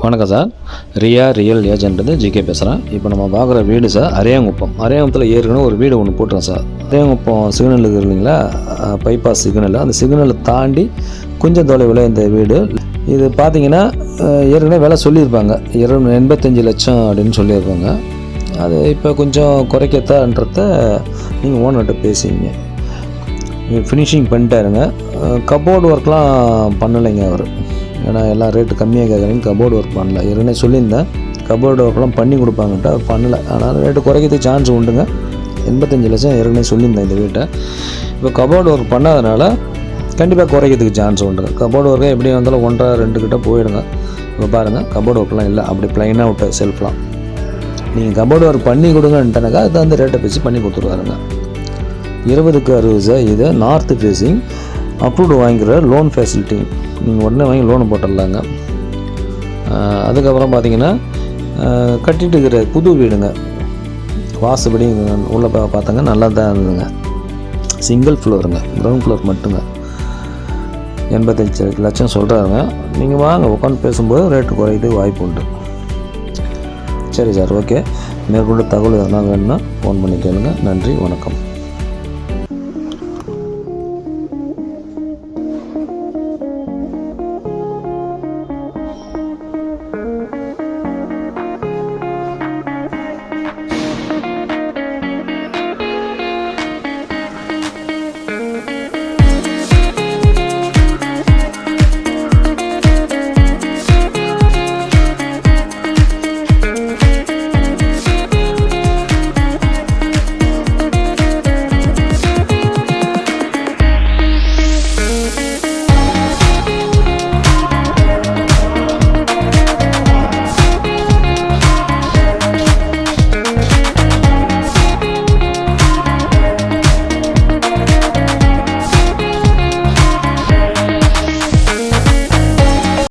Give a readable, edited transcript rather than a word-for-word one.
வணக்கம் sir. Real agent GK பேசுகிறேன். இப்போ நம்ம பார்க்குற வீடு சார் அரியாங்குப்பத்தில் ஏற்கனவே ஒரு வீடு ஒன்று போட்டுறோம் சார். அரியாங்குப்பம் சிக்னல் இருக்குது இல்லைங்களா, பைபாஸ் சிக்னல், அந்த சிக்னலை தாண்டி கொஞ்சம் தொலைவில் இந்த வீடு. இது பார்த்தீங்கன்னா ஏற்கனவே விலை சொல்லியிருப்பாங்க, 85 லட்சம் அப்படின்னு சொல்லியிருப்பாங்க. அது இப்போ கொஞ்சம் குறைக்கத்தான்றத நீங்கள் ஓனர்கிட்ட பேசிங்க. ஃபினிஷிங் பண்ணிட்டாருங்க. கபோர்டு ஒர்க்லாம் பண்ணலைங்க அவர், ஏன்னா எல்லாம் ரேட்டு கம்மியாக கேட்குறீங்க. கபோர்டு ஒர்க் பண்ணல, ஏற்கனவே சொல்லியிருந்தேன் கபோர்டு ஒர்க்லாம் பண்ணி கொடுப்பாங்கன்ட்டு அவர் பண்ணலை. ஆனால் ரேட்டு குறைக்கிறதுக்கு சான்ஸ் உண்டுங்க. 85 லட்சம் ஏற்கனவே சொல்லியிருந்தேன் இந்த வீட்டை. இப்போ கபோர்டு ஒர்க் பண்ணாதனால கண்டிப்பாக குறைக்கிறதுக்கு சான்ஸ் உண்டுங்க. கபோர்டு ஒர்க்கை எப்படி வந்தாலும் 1.5-2 கிட்ட போயிடுங்க. இப்போ பாருங்கள், கபோர்டு ஒர்க்லாம் இல்லை, அப்படி ப்ளைனாக விட்ட செல்ஃப்லாம். நீங்கள் கபோர்டு ஒர்க் பண்ணி கொடுங்கன்ட்டனாக்கா அது அந்த ரேட்டை பேசி பண்ணி கொடுத்துருவாருங்க. 20க்கு 60 சார். இது நார்த்து ஃபேஸிங், அப்ரூவ்டு வாங்கிக்கிற லோன் ஃபெசிலிட்டி. நீங்கள் உடனே வாங்கி லோனு போட்டுடலாங்க. அதுக்கப்புறம் பார்த்தீங்கன்னா கட்டிட்டு இருக்கிற புது வீடுங்க, வாசுபடி உள்ளே பார்த்தாங்க நல்லா தான் இருந்ததுங்க. சிங்கிள் ஃப்ளோருங்க, கிரவுண்ட் ஃப்ளோர் மட்டுங்க. 85 லட்சம் சொல்கிறாங்க. நீங்கள் வாங்க, உட்காந்து பேசும்போது ரேட்டு குறையுது வாய்ப்பு உண்டு. சரி சார், ஓகே. மேற்கொண்டு தகவல் எதனா வேணும்னா ஃபோன் பண்ணி கேளுங்க. நன்றி, வணக்கம்.